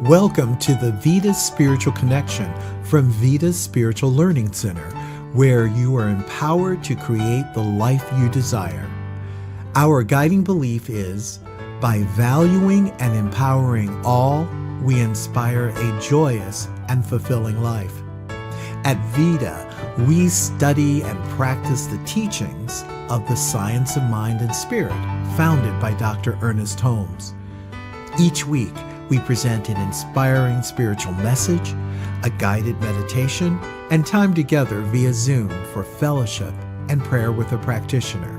Welcome to the Vida Spiritual Connection from Vida's Spiritual Learning Center, where you are empowered to create the life you desire. Our guiding belief is, by valuing and empowering all, we inspire a joyous and fulfilling life. At Vida, we study and practice the teachings of the science of mind and spirit founded by Dr. Ernest Holmes. Each week, we present an inspiring spiritual message, a guided meditation, and time together via Zoom for fellowship and prayer with a practitioner.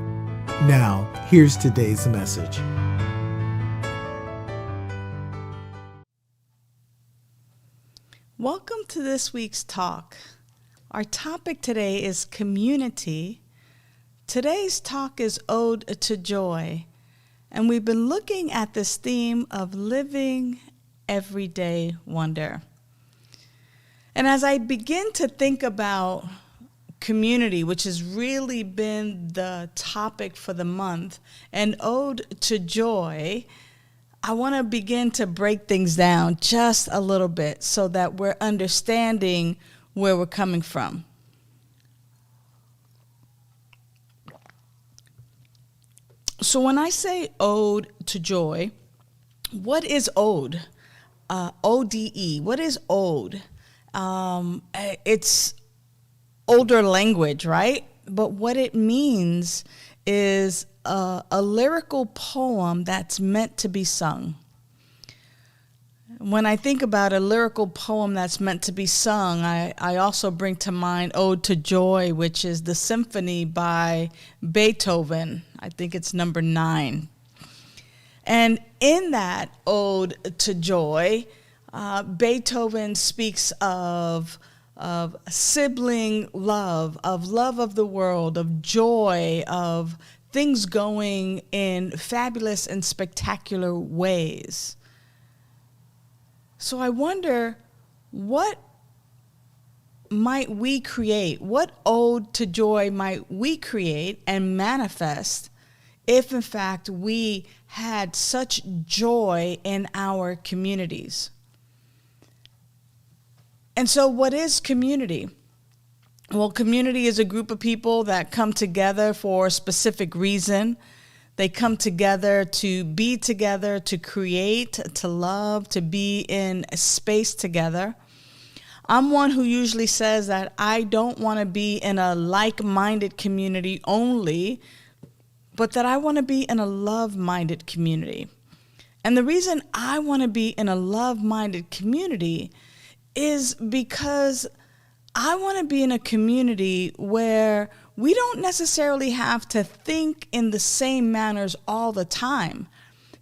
Now, here's today's message. Welcome to this week's talk. Our topic today is community. Today's talk is Ode to Joy. And we've been looking at this theme of living everyday wonder. And as I begin to think about community, which has really been the topic for the month, and Ode to Joy, I want to begin to break things down just a little bit so that we're understanding where we're coming from. So when I say ode to joy, what is ode? O-D-E. What is ode? It's older language, right? But what it means is a lyrical poem that's meant to be sung. When I think about a lyrical poem that's meant to be sung, I also bring to mind Ode to Joy, which is the symphony by Beethoven. I think it's number 9. And in that Ode to Joy, Beethoven speaks of sibling love of the world, of joy, of things going in fabulous and spectacular ways. So I wonder, what might we create? What ode to joy might we create and manifest if, in fact, we had such joy in our communities? And so what is community? Well, community is a group of people that come together for a specific reason. They come together to be together, to create, to love, to be in a space together. I'm one who usually says that I don't want to be in a like-minded community only, but that I want to be in a love-minded community. And the reason I want to be in a love-minded community is because I want to be in a community where we don't necessarily have to think in the same manners all the time,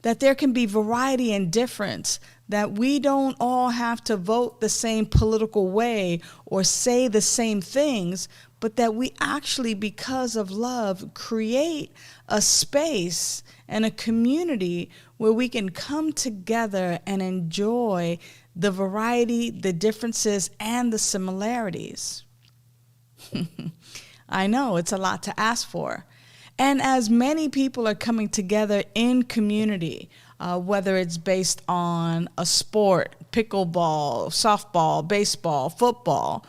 that there can be variety and difference, that we don't all have to vote the same political way or say the same things, but that we actually, because of love, create a space and a community where we can come together and enjoy the variety, the differences, and the similarities. I know it's a lot to ask for. And as many people are coming together in community, whether it's based on a sport, pickleball, softball, baseball, football,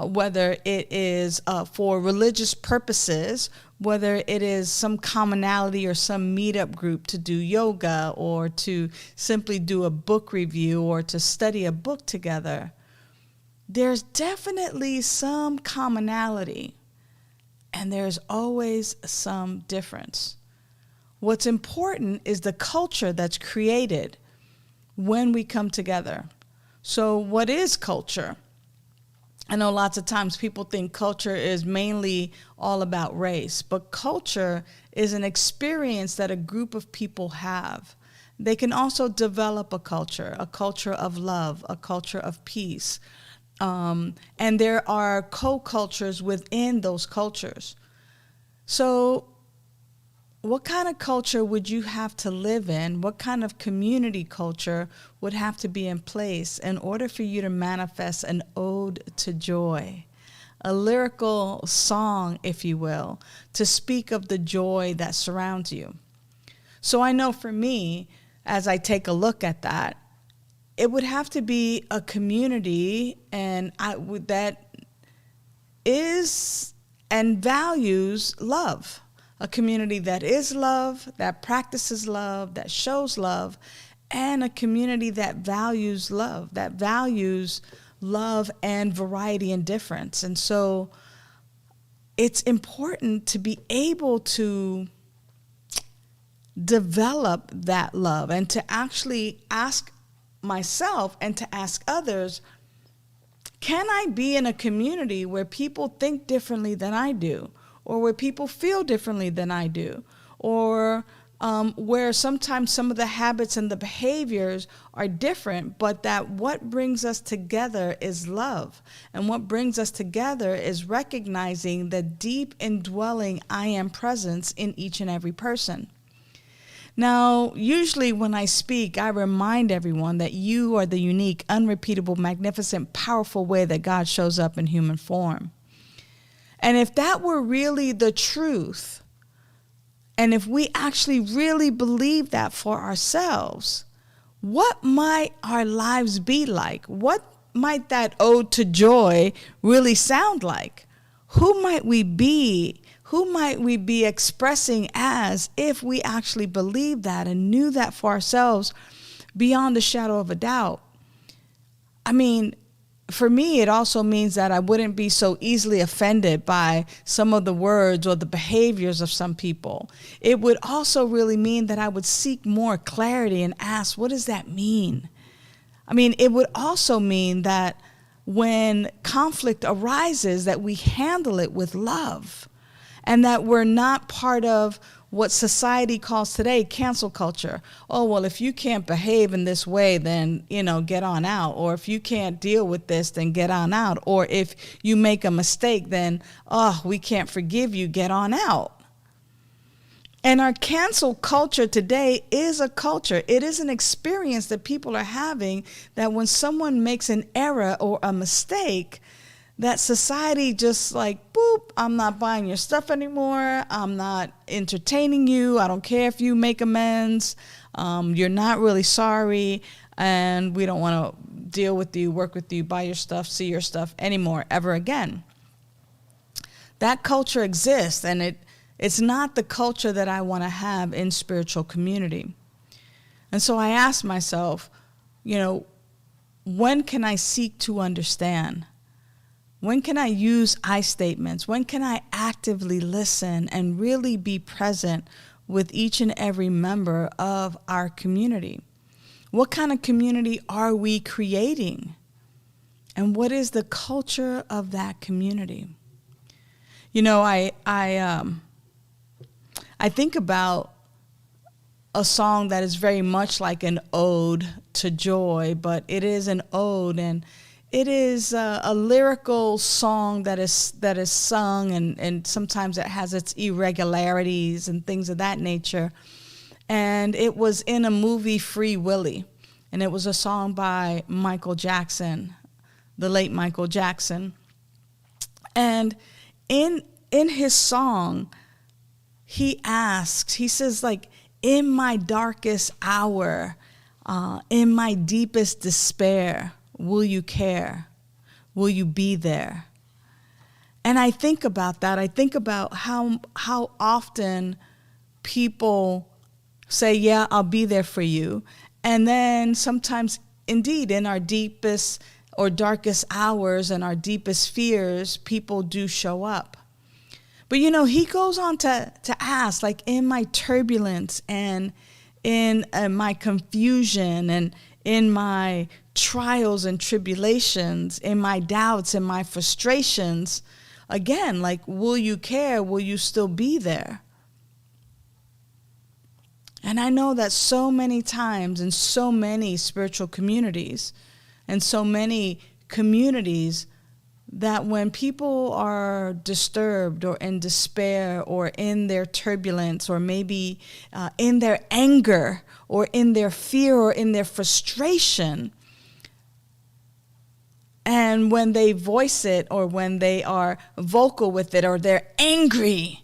whether it is for religious purposes, whether it is some commonality or some meetup group to do yoga or to simply do a book review or to study a book together, there's definitely some commonality. And there's always some difference. What's important is the culture that's created when we come together. So what is culture? I know lots of times people think culture is mainly all about race, but culture is an experience that a group of people have. They can also develop a culture of love, a culture of peace. And there are co-cultures within those cultures. So what kind of culture would you have to live in? What kind of community culture would have to be in place in order for you to manifest an ode to joy? A lyrical song, if you will, to speak of the joy that surrounds you. So I know for me, as I take a look at that, it would have to be a community that is and values love. A community that is love, that practices love, that shows love, and a community that values love and variety and difference. And so it's important to be able to develop that love and to actually ask myself and to ask others, can I be in a community where people think differently than I do, or where people feel differently than I do, or where sometimes some of the habits and the behaviors are different, but that what brings us together is love. And what brings us together is recognizing the deep indwelling I am presence in each and every person. Now, usually when I speak, I remind everyone that you are the unique, unrepeatable, magnificent, powerful way that God shows up in human form. And if that were really the truth, and if we actually really believe that for ourselves, what might our lives be like? What might that ode to joy really sound like? Who might we be? Who might we be expressing as if we actually believed that and knew that for ourselves beyond a shadow of a doubt? I mean, for me, it also means that I wouldn't be so easily offended by some of the words or the behaviors of some people. It would also really mean that I would seek more clarity and ask, what does that mean? I mean, it would also mean that when conflict arises, that we handle it with love, and that we're not part of what society calls today cancel culture. Oh, well, if you can't behave in this way, then, get on out. Or if you can't deal with this, then get on out. Or if you make a mistake, then, we can't forgive you, get on out. And our cancel culture today is a culture. It is an experience that people are having, that when someone makes an error or a mistake, that society just like, boop, I'm not buying your stuff anymore. I'm not entertaining you. I don't care if you make amends. You're not really sorry. And we don't want to deal with you, work with you, buy your stuff, see your stuff anymore, ever again. That culture exists, and it's not the culture that I want to have in spiritual community. And so I ask myself, when can I seek to understand? When can I use I statements? When can I actively listen and really be present with each and every member of our community? What kind of community are we creating? And what is the culture of that community? I think about a song that is very much like an ode to joy, but it is an ode, and it is a lyrical song that is sung, and sometimes it has its irregularities and things of that nature. And it was in a movie, Free Willy, and it was a song by Michael Jackson, the late Michael Jackson. And in his song, he says, like, in my darkest hour, in my deepest despair, will you care? Will you be there? And I think about that. I think about how often people say, yeah, I'll be there for you. And then sometimes, indeed, in our deepest or darkest hours and our deepest fears, people do show up. But, he goes on to ask, like, in my turbulence and in my confusion and in my trials and tribulations, in my doubts and my frustrations, again, like, will you care? Will you still be there? And I know that so many times in so many spiritual communities and so many communities, that when people are disturbed or in despair or in their turbulence or maybe in their anger or in their fear or in their frustration, and when they voice it or when they are vocal with it or they're angry,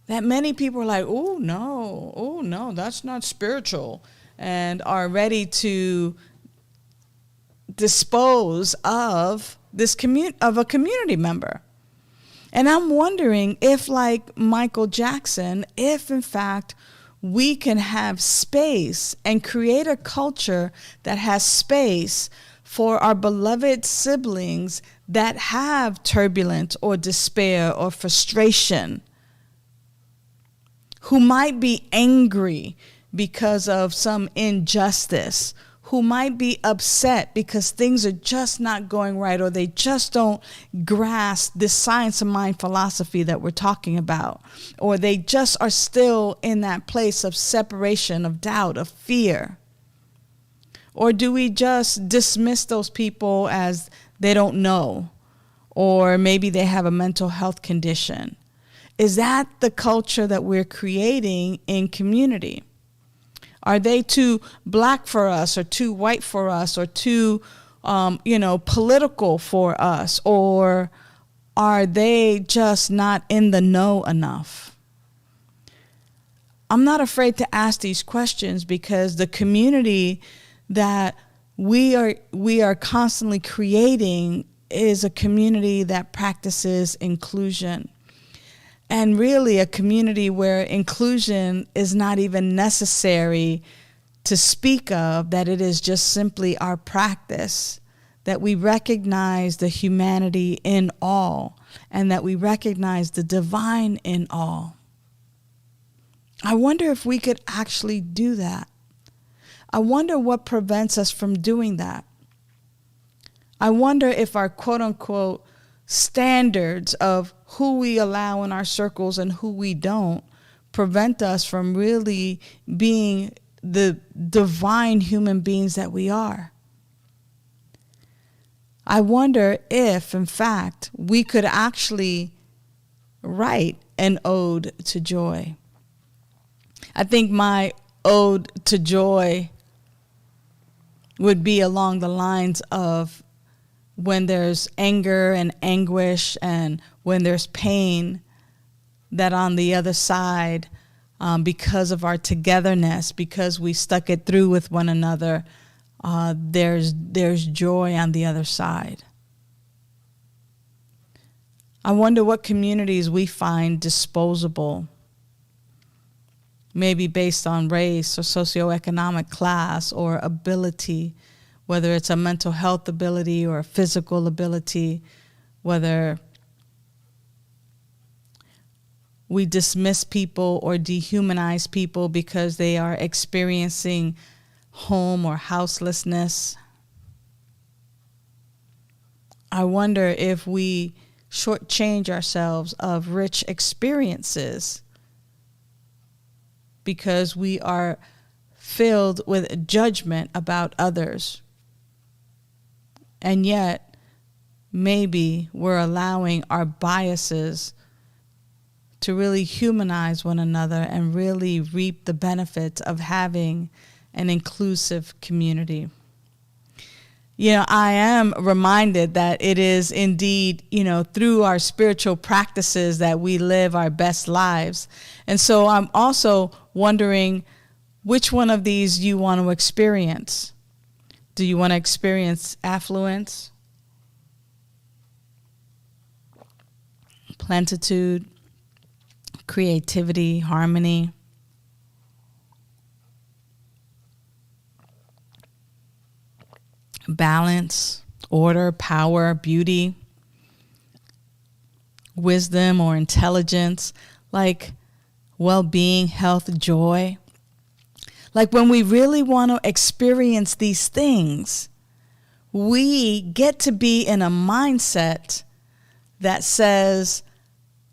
that many people are like, oh no, that's not spiritual. and are ready to dispose of a community member. And I'm wondering if, like Michael Jackson, if in fact we can have space and create a culture that has space for our beloved siblings that have turbulence or despair or frustration, who might be angry because of some injustice, who might be upset because things are just not going right, or they just don't grasp this science of mind philosophy that we're talking about, or they just are still in that place of separation, of doubt, of fear? Or do we just dismiss those people as they don't know, or maybe they have a mental health condition? Is that the culture that we're creating in community? Are they too black for us, or too white for us, or too, political for us? Or are they just not in the know enough? I'm not afraid to ask these questions, because the community that we are constantly creating is a community that practices inclusion. And really a community where inclusion is not even necessary to speak of, that it is just simply our practice, that we recognize the humanity in all, and that we recognize the divine in all. I wonder if we could actually do that. I wonder what prevents us from doing that. I wonder if our quote unquote standards of who we allow in our circles and who we don't prevent us from really being the divine human beings that we are. I wonder if, in fact, we could actually write an ode to joy. I think my ode to joy would be along the lines of, when there's anger and anguish, and when there's pain, that on the other side, because of our togetherness, because we stuck it through with one another, there's joy on the other side. I wonder what communities we find disposable, maybe based on race or socioeconomic class or ability, whether it's a mental health ability or a physical ability, whether we dismiss people or dehumanize people because they are experiencing home or houselessness. I wonder if we shortchange ourselves of rich experiences because we are filled with judgment about others. And yet, maybe we're allowing our biases to really humanize one another and really reap the benefits of having an inclusive community. I am reminded that it is indeed, through our spiritual practices that we live our best lives. And so I'm also wondering which one of these you want to experience. Do you want to experience affluence, plenitude, creativity, harmony? Balance, order, power, beauty, wisdom or intelligence, like well-being, health, joy? Like when we really want to experience these things, we get to be in a mindset that says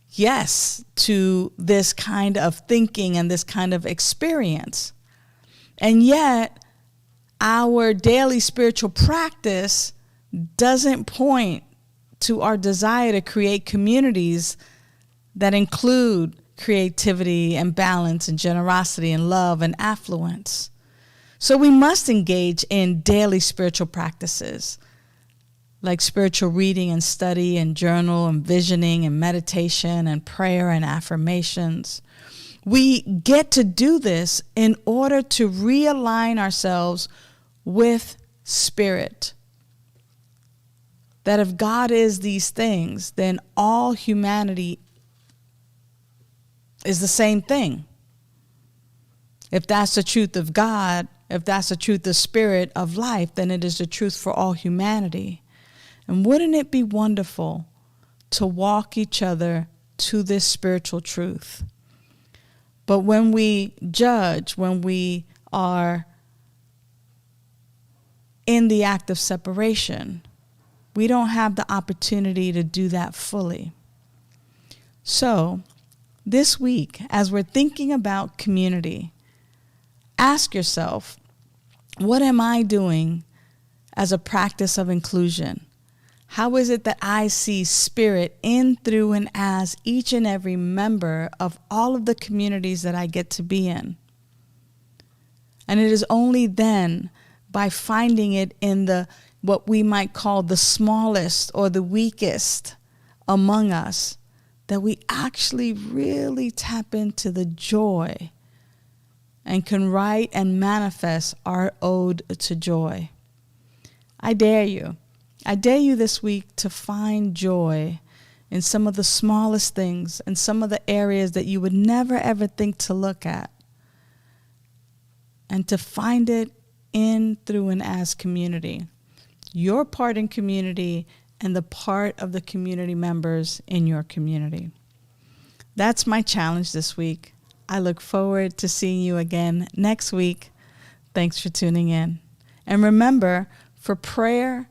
yes to this kind of thinking and this kind of experience. And yet, our daily spiritual practice doesn't point to our desire to create communities that include creativity and balance and generosity and love and affluence. So we must engage in daily spiritual practices like spiritual reading and study and journal and visioning and meditation and prayer and affirmations. We get to do this in order to realign ourselves with spirit. That if God is these things, then all humanity is the same thing. If that's the truth of God, if that's the truth of spirit of life, then it is the truth for all humanity. And wouldn't it be wonderful to walk each other to this spiritual truth? But when we judge, when we are in the act of separation, we don't have the opportunity to do that fully. So, this week, as we're thinking about community, ask yourself, what am I doing as a practice of inclusion? How is it that I see spirit in, through, and as each and every member of all of the communities that I get to be in? And it is only then, by finding it in the what we might call the smallest or the weakest among us, that we actually really tap into the joy and can write and manifest our ode to joy. I dare you this week to find joy in some of the smallest things and some of the areas that you would never ever think to look at, and to find it in, through, and as community. Your part in community and the part of the community members in your community. That's my challenge this week. I look forward to seeing you again next week. Thanks for tuning in. And remember, for prayer,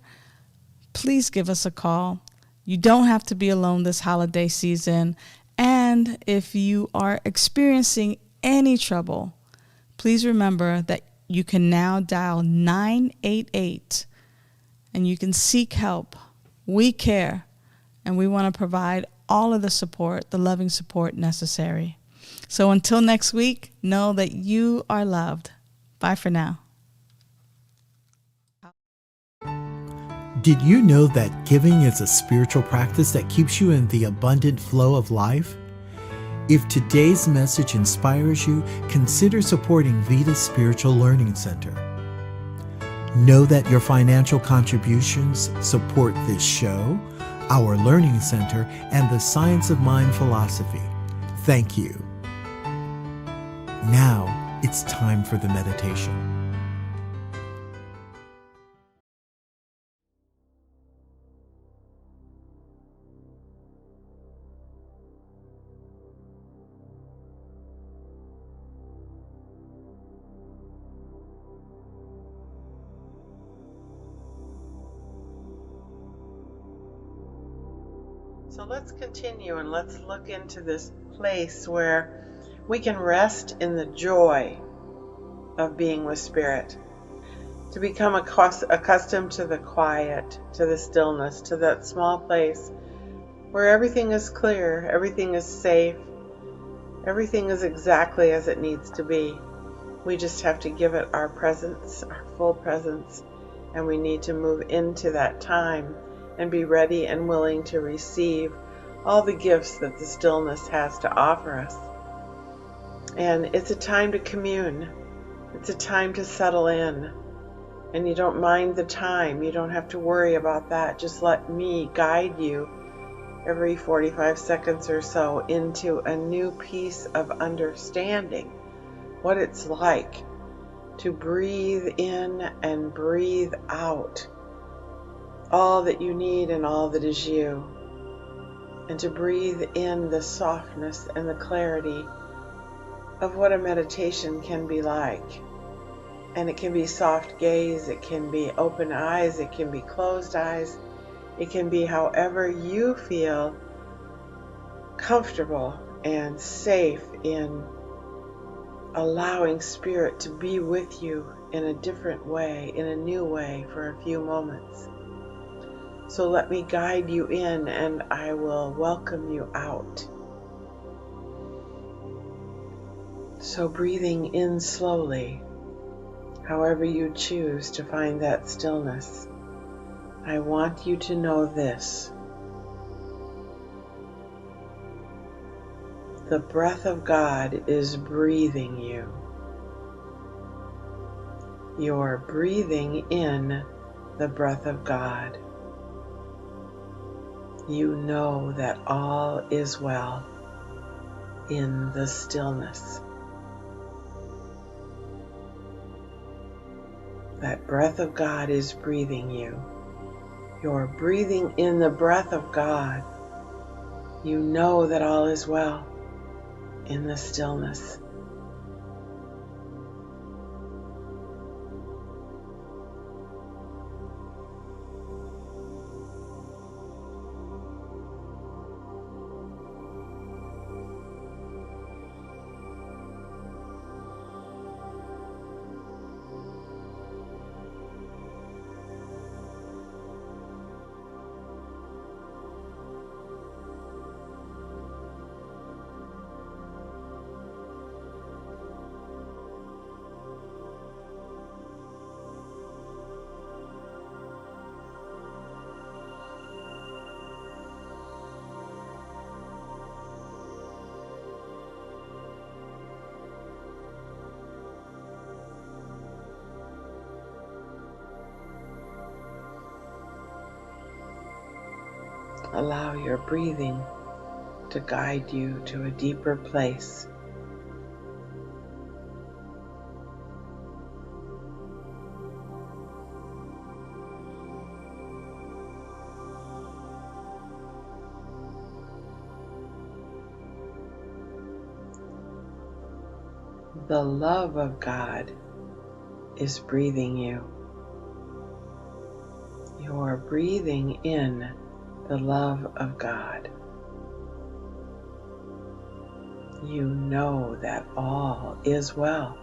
please give us a call. You don't have to be alone this holiday season. And if you are experiencing any trouble, please remember that you can now dial 988 and you can seek help. We care, and we want to provide all of the support, the loving support necessary. So until next week, know that you are loved. Bye for now. Did you know that giving is a spiritual practice that keeps you in the abundant flow of life? If today's message inspires you, consider supporting Vida Spiritual Learning Center. Know that your financial contributions support this show, our learning center, and the Science of Mind philosophy. Thank you. Now it's time for the meditation. So let's continue and let's look into this place where we can rest in the joy of being with Spirit. To become accustomed to the quiet, to the stillness, to that small place where everything is clear, everything is safe, everything is exactly as it needs to be. We just have to give it our presence, our full presence, and we need to move into that time and be ready and willing to receive all the gifts that the stillness has to offer us. And it's a time to commune. It's a time to settle in. And you don't mind the time. You don't have to worry about that. Just let me guide you every 45 seconds or so into a new piece of understanding what it's like to breathe in and breathe out all that you need and all that is you, and to breathe in the softness and the clarity of what a meditation can be like. And it can be soft gaze, it can be open eyes, it can be closed eyes, it can be however you feel comfortable and safe in allowing Spirit to be with you in a different way, in a new way for a few moments. So let me guide you in and I will welcome you out. So breathing in slowly, however you choose to find that stillness, I want you to know this. The breath of God is breathing you. You're breathing in the breath of God. You know that all is well in the stillness. That breath of God is breathing you. You're breathing in the breath of God. You know that all is well in the stillness. Allow your breathing to guide you to a deeper place. The love of God is breathing you. You're breathing in the love of God. You know that all is well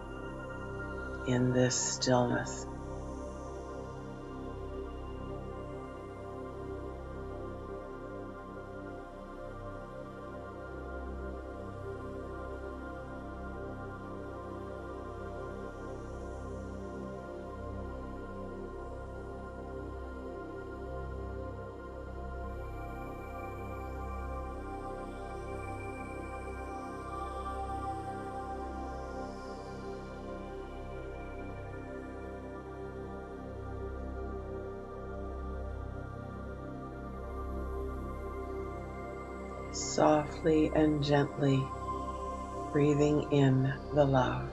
in this stillness. Softly and gently breathing in the love.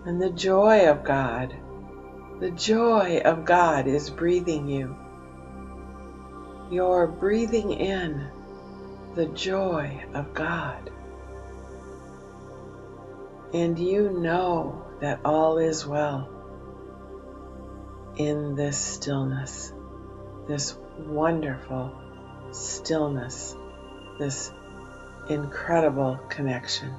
And the joy of God is breathing you. You're breathing in the joy of God. And you know that all is well in this stillness, this wonderful stillness, this incredible connection.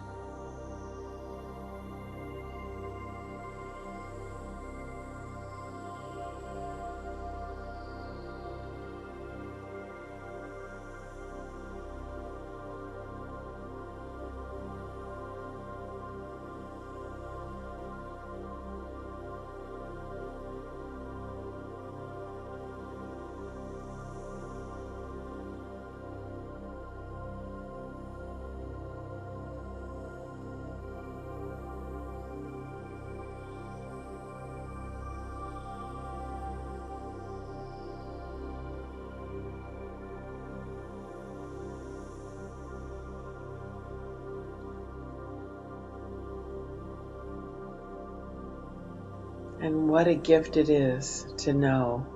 And what a gift it is to know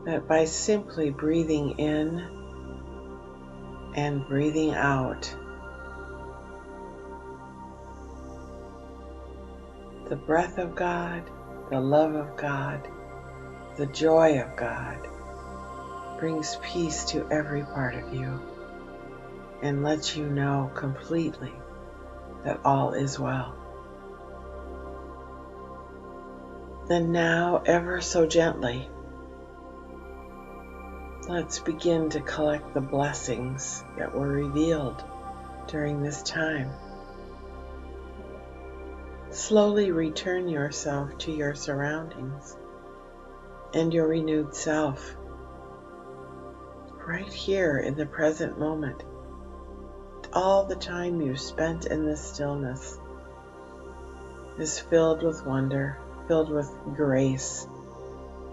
that by simply breathing in and breathing out, the breath of God, the love of God, the joy of God brings peace to every part of you and lets you know completely that all is well. And now, ever so gently, let's begin to collect the blessings that were revealed during this time. Slowly return yourself to your surroundings and your renewed self, right here in the present moment. All the time you've spent in this stillness is filled with wonder, filled with grace,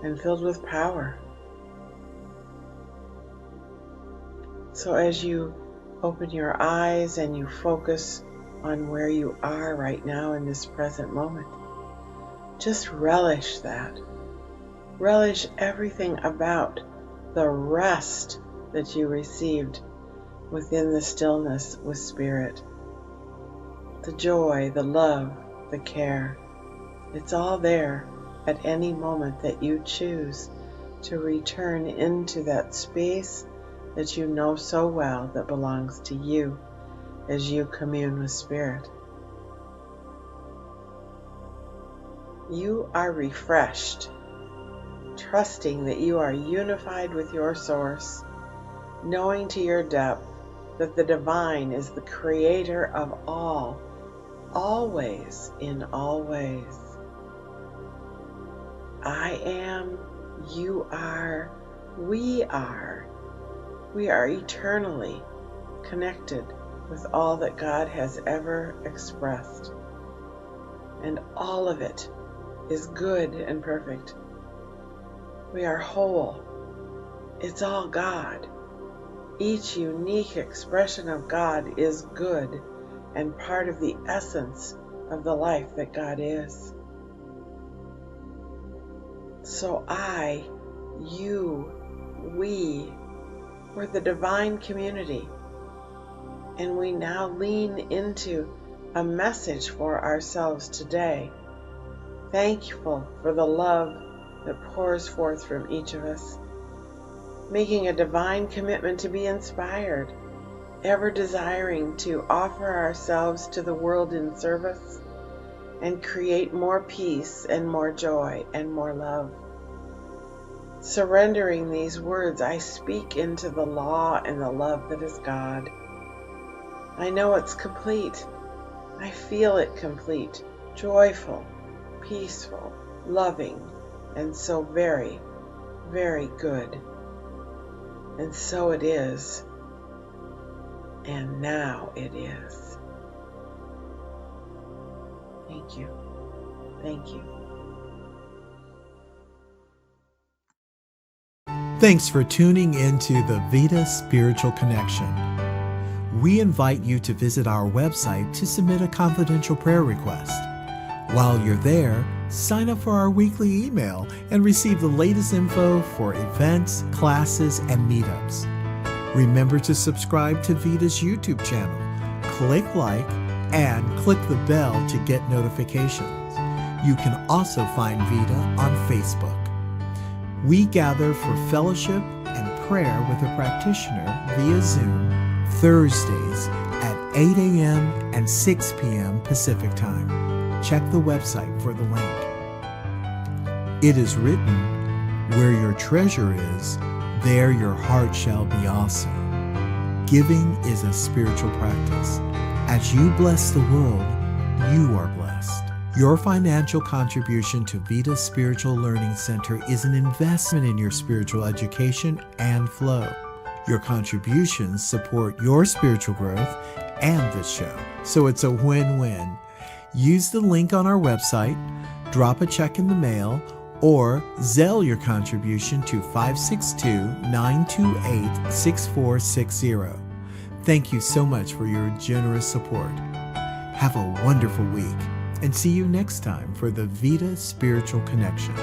and filled with power. So as you open your eyes and you focus on where you are right now in this present moment, just relish that. Relish everything about the rest that you received within the stillness with Spirit. The joy, the love, the care. It's all there at any moment that you choose to return into that space that you know so well that belongs to you as you commune with Spirit. You are refreshed, trusting that you are unified with your source, knowing to your depth that the divine is the creator of all, always, in all ways. I am, you are, we are. We are eternally connected with all that God has ever expressed. And all of it is good and perfect. We are whole. It's all God. Each unique expression of God is good and part of the essence of the life that God is. So I, you, we're the divine community, and we now lean into a message for ourselves today, thankful for the love that pours forth from each of us, making a divine commitment to be inspired, ever desiring to offer ourselves to the world in service and create more peace and more joy and more love. Surrendering these words, I speak into the law and the love that is God. I know it's complete. I feel it complete, joyful, peaceful, loving, and so very, very good. And so it is. And now it is. Thank you. Thank you. Thanks for tuning into the Vida Spiritual Connection. We invite you to visit our website to submit a confidential prayer request. While you're there, sign up for our weekly email and receive the latest info for events, classes, and meetups. Remember to subscribe to Vida's YouTube channel, click like, and click the bell to get notifications. You can also find Vida on Facebook. We gather for fellowship and prayer with a practitioner via Zoom Thursdays at 8 a.m. and 6 p.m. Pacific Time. Check the website for the link. It is written, "Where your treasure is, there your heart shall be also." Giving is a spiritual practice. As you bless the world, you are blessed. Your financial contribution to Vida Spiritual Learning Center is an investment in your spiritual education and flow. Your contributions support your spiritual growth and this show, so it's a win-win. Use the link on our website, drop a check in the mail, or Zelle your contribution to 562-928-6460. Thank you so much for your generous support. Have a wonderful week, and see you next time for the Vida Spiritual Connection.